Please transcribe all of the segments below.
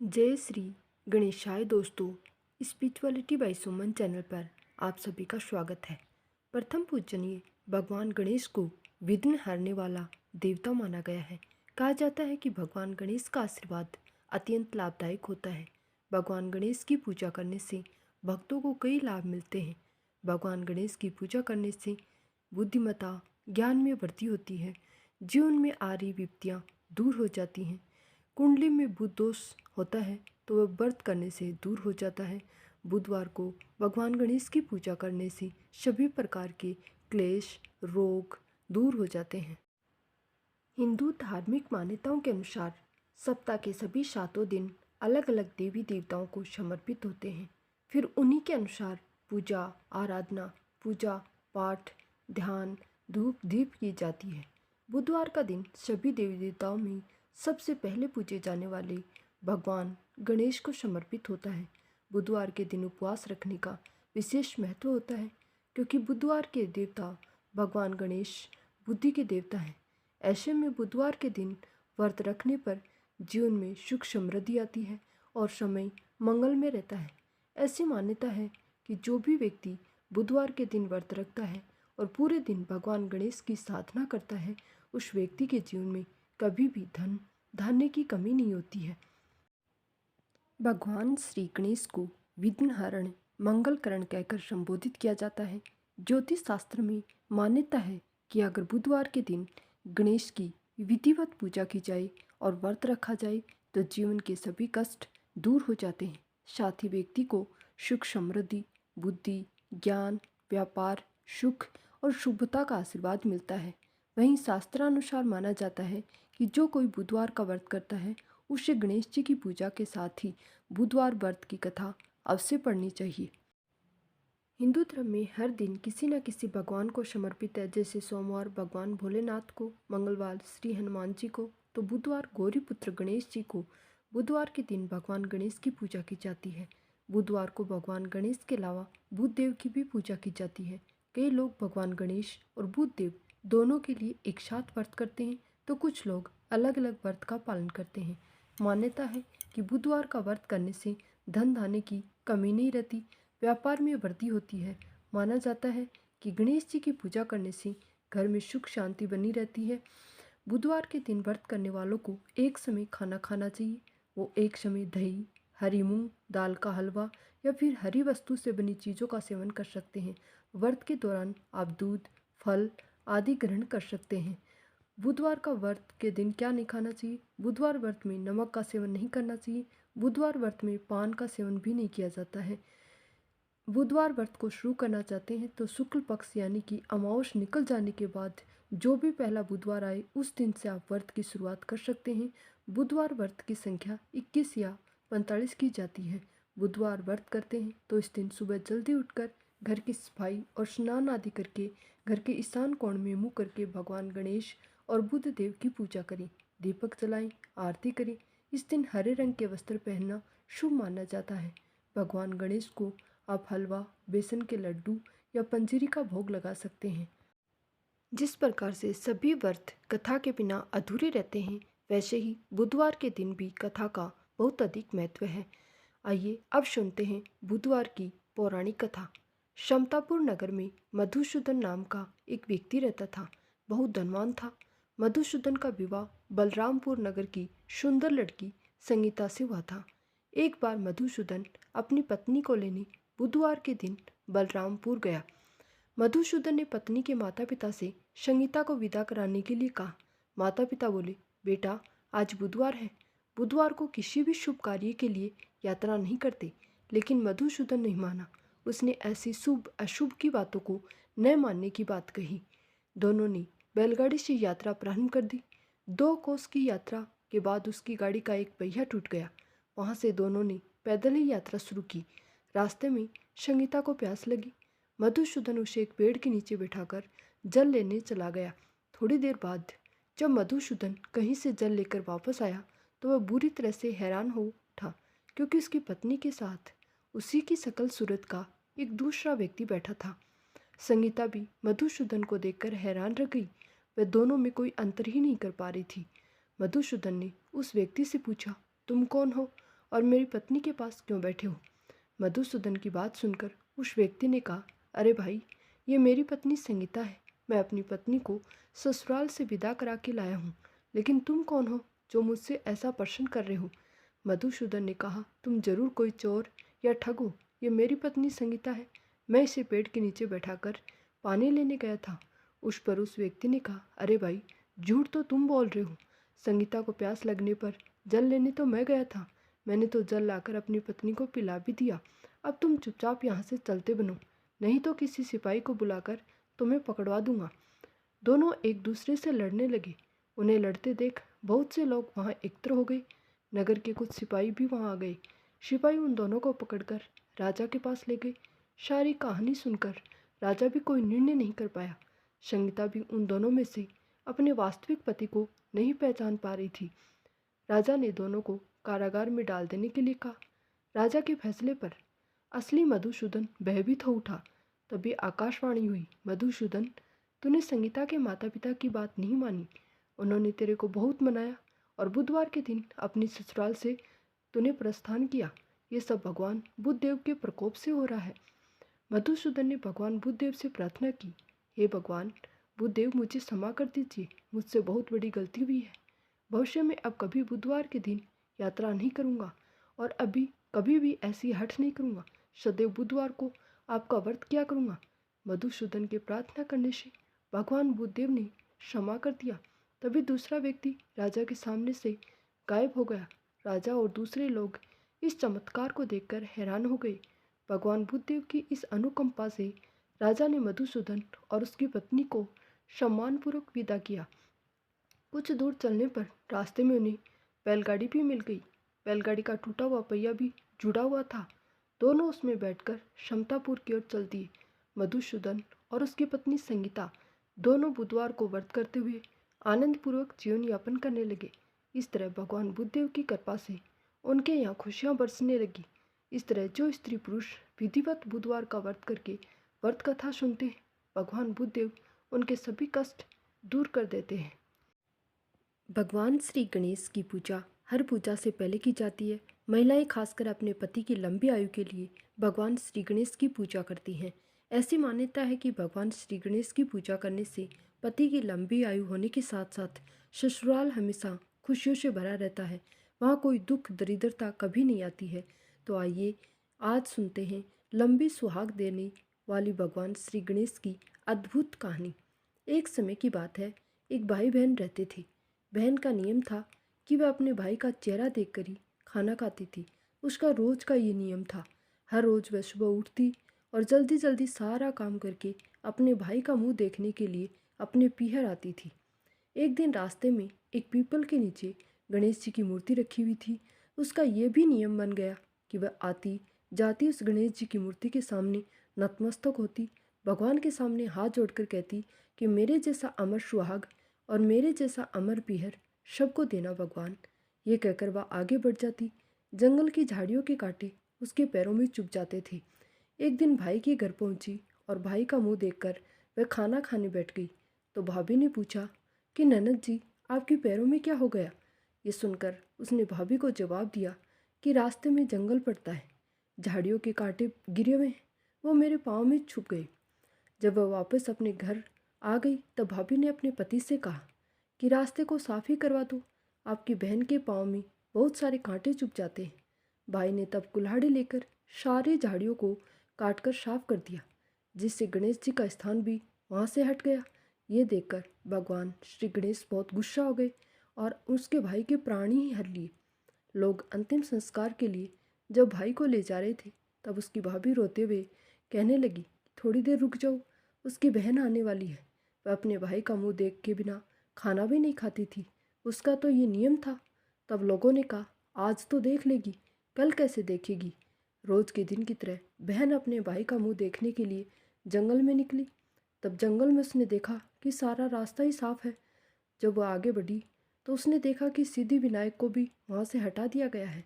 जय श्री गणेशाय दोस्तों। स्पिरिचुअलिटी बाय सुमन चैनल पर आप सभी का स्वागत है। प्रथम पूजनीय भगवान गणेश को विघ्न हारने वाला देवता माना गया है। कहा जाता है कि भगवान गणेश का आशीर्वाद अत्यंत लाभदायक होता है। भगवान गणेश की पूजा करने से भक्तों को कई लाभ मिलते हैं। भगवान गणेश की पूजा करने से बुद्धिमत्ता, ज्ञान में वृद्धि होती है। जीवन में आ रही विपत्तियाँ दूर हो जाती हैं। कुंडली में बुध दोष होता है तो वह व्रत करने से दूर हो जाता है। बुधवार को भगवान गणेश की पूजा करने से सभी प्रकार के क्लेश, रोग दूर हो जाते हैं। हिंदू धार्मिक मान्यताओं के अनुसार सप्ताह के सभी 7 दिन अलग अलग देवी देवताओं को समर्पित होते हैं। फिर उन्हीं के अनुसार पूजा, आराधना, पूजा पाठ, ध्यान, धूप दीप की जाती है। बुधवार का दिन सभी देवी देवताओं में सबसे पहले पूजे जाने वाले भगवान गणेश को समर्पित होता है। बुधवार के दिन उपवास रखने का विशेष महत्व होता है, क्योंकि बुधवार के देवता भगवान गणेश बुद्धि के देवता हैं। ऐसे में बुधवार के दिन व्रत रखने पर जीवन में सुख समृद्धि आती है और समय मंगल में रहता है। ऐसी मान्यता है कि जो भी व्यक्ति बुधवार के दिन व्रत रखता है और पूरे दिन भगवान गणेश की साधना करता है, उस व्यक्ति के जीवन में कभी भी धन धान्य की कमी नहीं होती है। भगवान श्री गणेश को विघ्नहरण, मंगलकरण कहकर संबोधित किया जाता है। ज्योतिष शास्त्र में मान्यता है कि अगर बुधवार के दिन गणेश की विधिवत पूजा की जाए और व्रत रखा जाए तो जीवन के सभी कष्ट दूर हो जाते हैं। साथ ही व्यक्ति को सुख समृद्धि, बुद्धि, ज्ञान, व्यापार, सुख और शुभता का आशीर्वाद मिलता है। वहीं शास्त्रानुसार माना जाता है कि जो कोई बुधवार का व्रत करता है उसे गणेश जी की पूजा के साथ ही बुधवार व्रत की कथा अवश्य पढ़नी चाहिए। हिंदू धर्म में हर दिन किसी न किसी भगवान को समर्पित है। जैसे सोमवार भगवान भोलेनाथ को, मंगलवार श्री हनुमान जी को, तो बुधवार गौरी पुत्र गणेश जी को। बुधवार के दिन भगवान गणेश की पूजा की जाती है। बुधवार को भगवान गणेश के अलावा बुध देव की भी पूजा की जाती है। कई लोग भगवान गणेश और बुध देव दोनों के लिए एक साथ व्रत करते हैं, तो कुछ लोग अलग अलग व्रत का पालन करते हैं। मान्यता है कि बुधवार का व्रत करने से धन धान्य की कमी नहीं रहती, व्यापार में वृद्धि होती है। माना जाता है कि गणेश जी की पूजा करने से घर में सुख शांति बनी रहती है। बुधवार के दिन व्रत करने वालों को एक समय खाना खाना चाहिए। वो एक समय दही, हरी मूंग दाल का हलवा या फिर हरी वस्तु से बनी चीज़ों का सेवन कर सकते हैं। व्रत के दौरान आप दूध, फल आदि ग्रहण कर सकते हैं। बुधवार का व्रत के दिन क्या नहीं खाना चाहिए? बुधवार व्रत में नमक का सेवन नहीं करना चाहिए। बुधवार व्रत में पान का सेवन भी नहीं किया जाता है। बुधवार व्रत को शुरू करना चाहते हैं तो शुक्ल पक्ष यानी कि अमावस निकल जाने के बाद जो भी पहला बुधवार आए उस दिन से आप व्रत की शुरुआत कर सकते हैं। बुधवार व्रत की संख्या 21 या 45 की जाती है। बुधवार व्रत करते हैं तो इस दिन सुबह जल्दी उठकर घर की सफाई और स्नान आदि करके घर के ईशान कोण में मुँह करके भगवान गणेश और बुध देव की पूजा करें, दीपक जलाएं, आरती करें। इस दिन हरे रंग के वस्त्र पहनना शुभ माना जाता है। भगवान गणेश को आप हलवा, बेसन के लड्डू या पंजीरी का भोग लगा सकते हैं। जिस प्रकार से सभी व्रत कथा के बिना अधूरे रहते हैं, वैसे ही बुधवार के दिन भी कथा का बहुत अधिक महत्व है। आइए अब सुनते हैं बुधवार की पौराणिक कथा। समतापुर नगर में मधुसूदन नाम का एक व्यक्ति रहता था। बहुत धनवान था। मधुसूदन का विवाह बलरामपुर नगर की सुंदर लड़की संगीता से हुआ था। एक बार मधुसूदन अपनी पत्नी को लेने बुधवार के दिन बलरामपुर गया। मधुसूदन ने पत्नी के माता पिता से संगीता को विदा कराने के लिए कहा। माता पिता बोले, बेटा आज बुधवार है, बुधवार को किसी भी शुभ कार्य के लिए यात्रा नहीं करते। लेकिन मधुसूदन नहीं माना। उसने ऐसी शुभ अशुभ की बातों को न मानने की बात कही। दोनों ने बैलगाड़ी से यात्रा प्रारंभ कर दी। 2 कोस की यात्रा के बाद उसकी गाड़ी का एक पहिया टूट गया। वहाँ से दोनों ने पैदल ही यात्रा शुरू की। रास्ते में संगीता को प्यास लगी। मधुसूदन उसे एक पेड़ के नीचे बिठाकर जल लेने चला गया। थोड़ी देर बाद जब मधुसूदन कहीं से जल लेकर वापस आया तो वह बुरी तरह से हैरान हो उठा, क्योंकि उसकी पत्नी के साथ उसी की शकल सूरत का एक दूसरा व्यक्ति बैठा था। संगीता भी मधुसूदन को देखकर हैरान रह गई। वह दोनों में कोई अंतर ही नहीं कर पा रही थी। मधुसूदन ने उस व्यक्ति से पूछा, तुम कौन हो और मेरी पत्नी के पास क्यों बैठे हो? मधुसूदन की बात सुनकर उस व्यक्ति ने कहा, अरे भाई, ये मेरी पत्नी संगीता है। मैं अपनी पत्नी को ससुराल से विदा करा के लाया हूँ, लेकिन तुम कौन हो जो मुझसे ऐसा प्रश्न कर रहे हो? मधुसूदन ने कहा, तुम जरूर कोई चोर या ठग हो। ये मेरी पत्नी संगीता है। मैं इसे पेड़ के नीचे बैठाकर पानी लेने गया था। उस पर उस व्यक्ति ने कहा, अरे भाई, झूठ तो तुम बोल रहे हो। संगीता को प्यास लगने पर जल लेने तो मैं गया था। मैंने तो जल लाकर अपनी पत्नी को पिला भी दिया। अब तुम चुपचाप यहाँ से चलते बनो, नहीं तो किसी सिपाही को बुलाकर तुम्हें पकड़वा दूंगा। दोनों एक दूसरे से लड़ने लगे। उन्हें लड़ते देख बहुत से लोग वहाँ एकत्र हो गए। नगर के कुछ सिपाही भी वहाँ आ गए। सिपाही उन दोनों को पकड़कर राजा के पास ले गए। सारी कहानी सुनकर राजा भी कोई निर्णय नहीं कर पाया। संगीता भी उन दोनों में से अपने वास्तविक पति को नहीं पहचान पा रही थी। राजा ने दोनों को कारागार में डाल देने के लिए कहा। राजा के फैसले पर असली मधुसूदन भयभीत हो उठा। तभी आकाशवाणी हुई, मधुसूदन, तूने संगीता के माता पिता की बात नहीं मानी। उन्होंने तेरे को बहुत मनाया और बुधवार के दिन अपनी ससुराल से तूने प्रस्थान किया। ये सब भगवान बुद्धदेव के प्रकोप से हो रहा है। मधुसूदन ने भगवान बुद्धदेव से प्रार्थना की, हे भगवान बुद्धदेव, मुझे क्षमा कर दीजिए। मुझसे बहुत बड़ी गलती हुई है। भविष्य में अब कभी बुधवार के दिन यात्रा नहीं करूँगा और अभी कभी भी ऐसी हठ नहीं करूँगा। सदैव बुधवार को आपका व्रत किया करूँगा। मधुसूदन के प्रार्थना करने से भगवान बुद्धदेव ने क्षमा कर दिया। तभी दूसरा व्यक्ति राजा के सामने से गायब हो गया। राजा और दूसरे लोग इस चमत्कार को देखकर हैरान हो गए। भगवान बुद्धदेव की इस अनुकंपा से राजा ने मधुसूदन और उसकी पत्नी को सम्मानपूर्वक विदा किया। कुछ दूर चलने पर रास्ते में उन्हें बैलगाड़ी भी मिल गई। बैलगाड़ी का टूटा हुआ पहिया भी जुड़ा हुआ था। दोनों उसमें बैठकर समतापुर की ओर चल दिए। मधुसूदन और उसकी पत्नी संगीता दोनों बुधवार को व्रत करते हुए आनंदपूर्वक जीवन यापन करने लगे। इस तरह भगवान बुद्धदेव की कृपा से उनके यहाँ खुशियाँ बरसने लगी। इस तरह जो स्त्री पुरुष विधिवत बुधवार का व्रत करके व्रत कथा सुनते हैं, भगवान बुद्धदेव उनके सभी कष्ट दूर कर देते हैं। भगवान श्री गणेश की पूजा हर पूजा से पहले की जाती है। महिलाएं खासकर अपने पति की लंबी आयु के लिए भगवान श्री गणेश की पूजा करती हैं। ऐसी मान्यता है कि भगवान श्री गणेश की पूजा करने से पति की लंबी आयु होने के साथ साथ ससुराल हमेशा खुशियों से भरा रहता है। वहाँ कोई दुख दरिद्रता कभी नहीं आती है। तो आइए आज सुनते हैं लंबी सुहाग देने वाली भगवान श्री गणेश की अद्भुत कहानी। एक समय की बात है, एक भाई बहन रहते थे। बहन का नियम था कि वह अपने भाई का चेहरा देखकर ही खाना खाती थी। उसका रोज का ये नियम था। हर रोज वह सुबह उठती और जल्दी जल्दी सारा काम करके अपने भाई का मुंह देखने के लिए अपने पीहर आती थी। एक दिन रास्ते में एक पीपल के नीचे गणेश जी की मूर्ति रखी हुई थी। उसका ये भी नियम बन गया कि वह आती जाती उस गणेश जी की मूर्ति के सामने नतमस्तक होती, भगवान के सामने हाथ जोड़कर कहती कि मेरे जैसा अमर सुहाग और मेरे जैसा अमर पीहर सबको देना भगवान। ये कहकर वह आगे बढ़ जाती। जंगल की झाड़ियों के कांटे उसके पैरों में चुभ जाते थे। एक दिन भाई के घर पहुंची और भाई का मुंह देखकर वह खाना खाने बैठ गई। तो भाभी ने पूछा कि ननद जी, आपके पैरों में क्या हो गया? ये सुनकर उसने भाभी को जवाब दिया कि रास्ते में जंगल पड़ता है, झाड़ियों के कांटे गिरे हुए हैं, वो मेरे पाँव में छुप गए। जब वह वापस अपने घर आ गई तब भाभी ने अपने पति से कहा कि रास्ते को साफ ही करवा दो, आपकी बहन के पाँव में बहुत सारे कांटे चुभ जाते हैं। भाई ने तब कुल्हाड़ी लेकर सारी झाड़ियों को काटकर साफ कर दिया, जिससे गणेश जी का स्थान भी वहाँ से हट गया। ये देखकर भगवान श्री गणेश बहुत गुस्सा हो गए और उसके भाई के प्राण ही हर लिए। लोग अंतिम संस्कार के लिए जब भाई को ले जा रहे थे तब उसकी भाभी रोते हुए कहने लगी, थोड़ी देर रुक जाओ, उसकी बहन आने वाली है। वह अपने भाई का मुंह देख के बिना खाना भी नहीं खाती थी। उसका तो ये नियम था। तब लोगों ने कहा, आज तो देख लेगी, कल कैसे देखेगी। रोज के दिन की तरह बहन अपने भाई का मुंह देखने के लिए जंगल में निकली। तब जंगल में उसने देखा कि सारा रास्ता ही साफ है। जब वह आगे बढ़ी तो उसने देखा कि सिद्धि विनायक को भी वहाँ से हटा दिया गया है।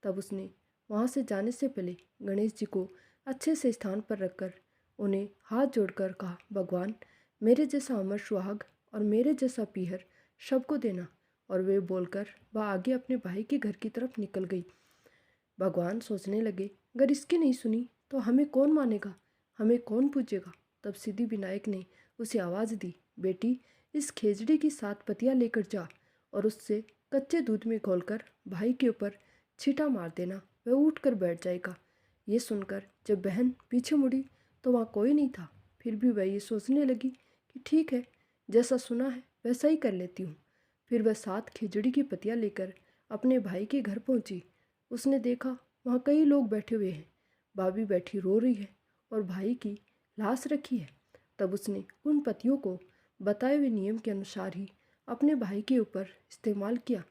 तब उसने वहाँ से जाने से पहले गणेश जी को अच्छे से स्थान पर रखकर उन्हें हाथ जोड़कर कहा, भगवान मेरे जैसा अमर सुहाग और मेरे जैसा पीहर सबको देना। और वे बोलकर वह आगे अपने भाई के घर की तरफ निकल गई। भगवान सोचने लगे, अगर इसकी नहीं सुनी तो हमें कौन मानेगा, हमें कौन पूजेगा। तब सिद्धि विनायक ने उसे आवाज़ दी, बेटी इस खेजड़ी की 7 पत्तियाँ लेकर जा और उससे कच्चे दूध में घोलकर भाई के ऊपर छींटा मार देना, वह उठ कर बैठ जाएगा। ये सुनकर जब बहन पीछे मुड़ी तो वहाँ कोई नहीं था। फिर भी वह ये सोचने लगी कि ठीक है, जैसा सुना है वैसा ही कर लेती हूँ। फिर वह 7 खिचड़ी की पत्तियाँ लेकर अपने भाई के घर पहुँची। उसने देखा वहाँ कई लोग बैठे हुए हैं, भाभी बैठी रो रही है और भाई की लाश रखी है। तब उसने उन पत्तियों को बताए हुए नियम के अनुसार ही अपने भाई के ऊपर इस्तेमाल किया।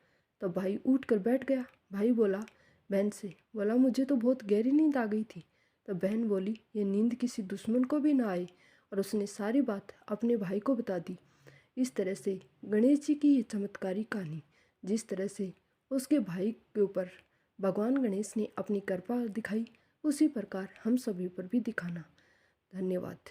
तब भाई उठ कर बैठ गया। भाई बोला बहन से, बोला मुझे तो बहुत गहरी नींद आ गई थी। तब बहन बोली ये नींद किसी दुश्मन को भी ना आए, और उसने सारी बात अपने भाई को बता दी। इस तरह से गणेश जी की ये चमत्कारी कहानी, जिस तरह से उसके भाई के ऊपर भगवान गणेश ने अपनी कृपा दिखाई, उसी प्रकार हम सभी पर भी दिखाना। धन्यवाद।